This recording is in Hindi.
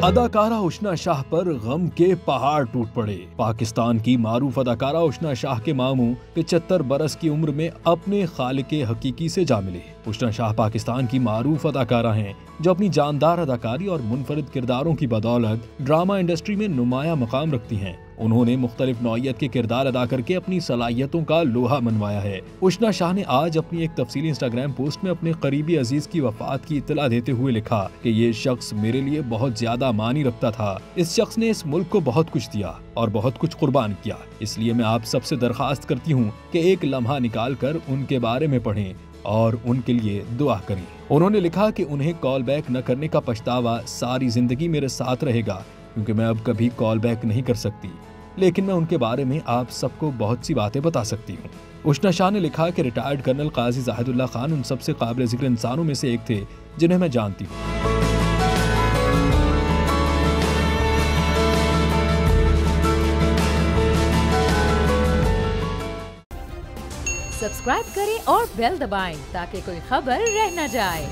अदाकारा उशना शाह पर गम के पहाड़ टूट पड़े। पाकिस्तान की मारूफ अदाकारा उशना शाह के मामू 75 बरस की उम्र में अपने खालिके हकीकी से जा मिले। उशना शाह पाकिस्तान की मारूफ अदाकारा हैं जो अपनी जानदार अदाकारी और मुनफरिद किरदारों की बदौलत ड्रामा इंडस्ट्री में नुमाया मकाम रखती हैं। उन्होंने मुख्तलिफ नौइयत के किरदार अदा करके अपनी सलाहियतों का लोहा मनवाया है। उशना शाह ने आज अपनी एक तफसीली इंस्टाग्राम पोस्ट में अपने करीबी अजीज की वफात की इत्तला देते हुए लिखा कि ये शख्स मेरे लिए बहुत ज्यादा मानी रखता था। इस शख्स ने इस मुल्क को बहुत कुछ दिया और बहुत कुछ कुर्बान किया, इसलिए मैं आप सबसे दरखास्त करती हूँ कि एक लम्हा निकाल कर उनके बारे में पढ़ें और उनके लिए दुआ करें। उन्होंने लिखा कि उन्हें कॉल बैक न करने का पछतावा सारी जिंदगी मेरे साथ रहेगा, क्योंकि मैं अब कभी कॉल बैक नहीं कर सकती, लेकिन मैं उनके बारे में आप सबको बहुत सी बातें बता सकती हूँ। उशना शाह ने लिखा कि रिटायर्ड कर्नल काजी जाहिदुल्ला खान उन सबसे काबिल जिक्र इंसानों में से एक थे जिन्हें मैं जानती हूँ। सब्सक्राइब करें और बेल दबाएं ताकि कोई खबर रह न जाए।